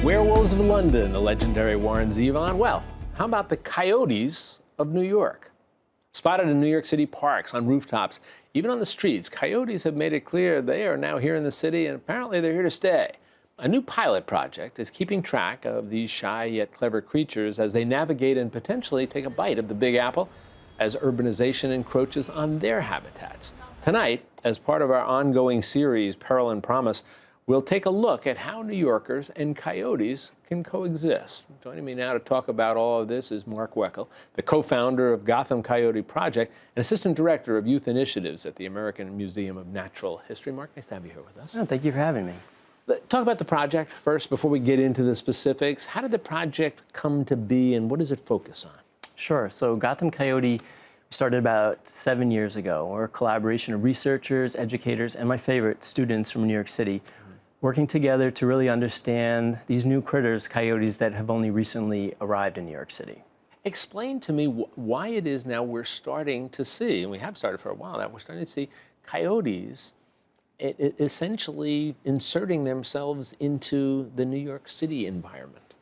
Werewolves of London, the legendary Warren Zevon. Well, how about the coyotes of New York? Spotted in New York City parks, on rooftops, even on the streets, coyotes have made it clear they are now here in the city, and apparently they're here to stay. A new pilot project is keeping track of these shy yet clever creatures as they navigate and potentially take a bite of the Big Apple as urbanization encroaches on their habitats. Tonight, as part of our ongoing series, Peril and Promise, we'll take a look at how New Yorkers and coyotes can coexist. Joining me now to talk about all of this is Mark Weckel, the co-founder of Gotham Coyote Project and assistant director of youth initiatives at the American Museum of Natural History. Mark, nice to have you here with us. Oh, thank you for having me. Talk about the project first before we get into the specifics. How did the project come to be and what does it focus on? Sure. So Gotham Coyote started about 7 years ago. We're a collaboration of researchers, educators, and my favorite, students from New York City, working together to really understand these new critters, coyotes, that have only recently arrived in New York City. Explain to me why it is now we're starting to see, and we have started for a while now, we're starting to see coyotes essentially inserting themselves into the New York City environment.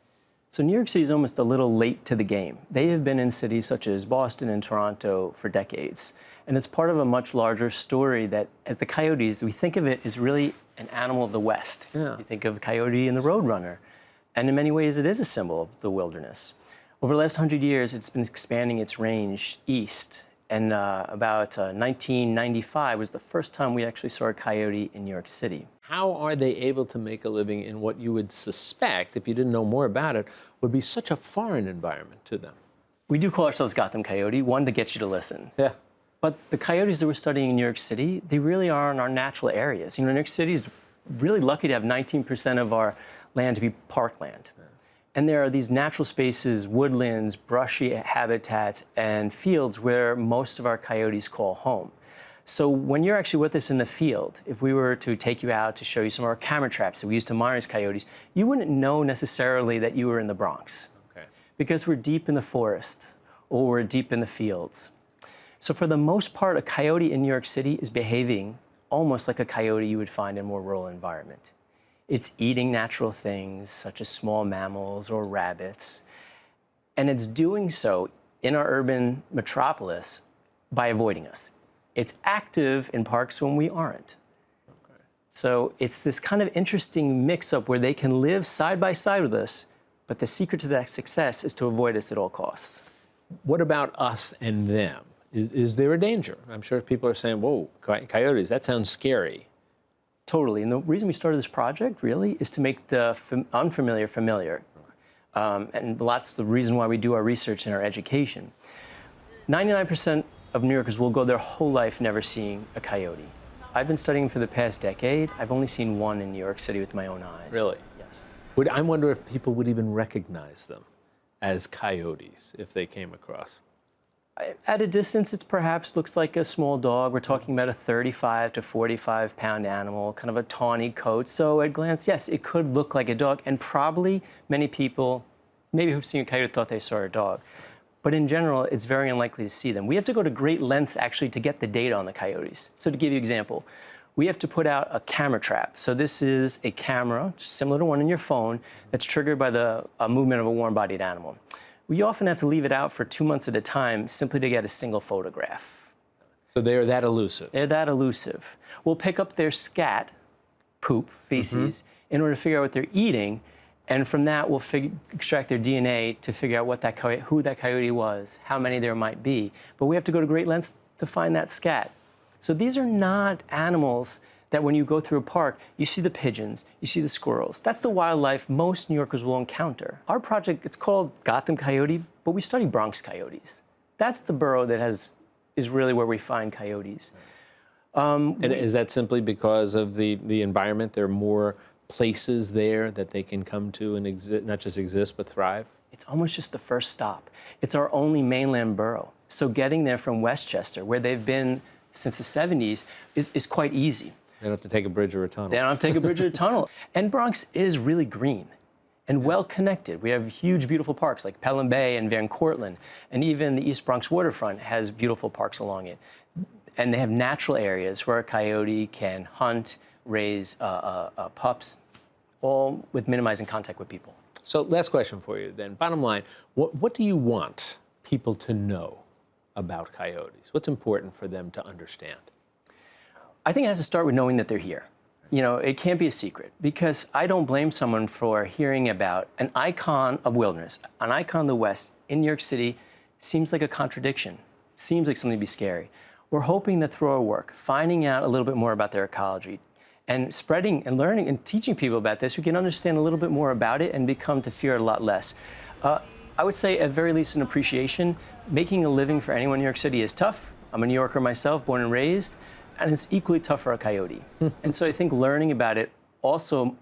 So New York City is almost a little late to the game. They have been in cities such as Boston and Toronto for decades. And it's part of a much larger story that, as the coyotes, we think of it as really an animal of the West. Yeah. You think of the coyote and the roadrunner. And in many ways, it is a symbol of the wilderness. Over the last 100 years, it's been expanding its range east. And about 1995 was the first time we actually saw a coyote in New York City. How are they able to make a living in what you would suspect, if you didn't know more about it, would be such a foreign environment to them? We do call ourselves Gotham Coyote, one, to get you to listen. Yeah. But the coyotes that we're studying in New York City, they really are in our natural areas. You know, New York City is really lucky to have 19% of our land to be parkland. Yeah. And there are these natural spaces, woodlands, brushy habitats, and fields where most of our coyotes call home. So when you're actually with us in the field, if we were to take you out to show you some of our camera traps that we use to monitor coyotes, you wouldn't know necessarily that you were in the Bronx. Okay. Because we're deep in the forest or we're deep in the fields. So for the most part, a coyote in New York City is behaving almost like a coyote you would find in a more rural environment. It's eating natural things such as small mammals or rabbits, and it's doing so in our urban metropolis by avoiding us. It's active in parks when we aren't. Okay. So it's this kind of interesting mix-up where they can live side by side with us, but the secret to that success is to avoid us at all costs. What about us and them? Is there a danger? I'm sure people are saying, whoa, coyotes, that sounds scary. Totally, and the reason we started this project really is to make the unfamiliar familiar. And that's the reason why we do our research and our education. 99% of New Yorkers will go their whole life never seeing a coyote. I've been studying for the past decade. I've only seen one in New York City with my own eyes. Really? Yes. I wonder if people would even recognize them as coyotes if they came across. At a distance, it perhaps looks like a small dog. We're talking about a 35 to 45 pound animal, kind of a tawny coat. So at a glance, yes, it could look like a dog. And probably many people, maybe who've seen a coyote, thought they saw a dog. But in general, it's very unlikely to see them. We have to go to great lengths actually to get the data on the coyotes. So to give you an example, we have to put out a camera trap. So this is a camera, similar to one in your phone, that's triggered by the movement of a warm-bodied animal. We often have to leave it out for 2 months at a time simply to get a single photograph. So they're that elusive? They're that elusive. We'll pick up their scat, poop, feces, in order to figure out what they're eating. And from that, we'll extract their DNA to figure out what who that coyote was, how many there might be. But we have to go to great lengths to find that scat. So these are not animals that when you go through a park, you see the pigeons, you see the squirrels. That's the wildlife most New Yorkers will encounter. Our project, it's called Gotham Coyote, but we study Bronx coyotes. That's the borough that is really where we find coyotes. And is that simply because of the environment? There are more places there that they can come to and not just exist, but thrive? It's almost just the first stop. It's our only mainland borough. So getting there from Westchester, where they've been since the 70s, is quite easy. They don't have to take a bridge or a tunnel. They don't have to take a bridge or a tunnel. And Bronx is really green and well connected. We have huge, beautiful parks like Pelham Bay and Van Cortlandt, and even the East Bronx waterfront has beautiful parks along it. And they have natural areas where a coyote can hunt, raise pups, all with minimizing contact with people. So last question for you then. Bottom line, what do you want people to know about coyotes? What's important for them to understand? I think it has to start with knowing that they're here. You know, it can't be a secret, because I don't blame someone for hearing about an icon of wilderness, an icon of the West in New York City. Seems like a contradiction, seems like something to be scary. We're hoping that through our work, finding out a little bit more about their ecology, and spreading and learning and teaching people about this, we can understand a little bit more about it and become to fear it a lot less. I would say, at very least, an appreciation. Making a living for anyone in New York City is tough. I'm a New Yorker myself, born and raised, and it's equally tough for a coyote. And so I think learning about it also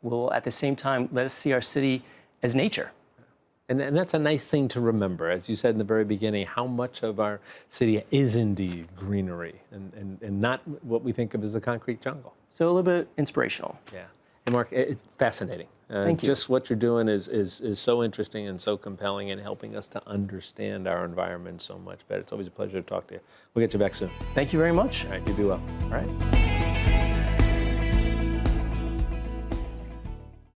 will, at the same time, let us see our city as nature. And that's a nice thing to remember, as you said in the very beginning, how much of our city is indeed greenery and not what we think of as the concrete jungle. So a little bit inspirational. Yeah. And Mark, it's fascinating. Thank you. Just what you're doing is so interesting and so compelling and helping us to understand our environment so much better. It's always a pleasure to talk to you. We'll get you back soon. Thank you very much. All right, you be well. All right.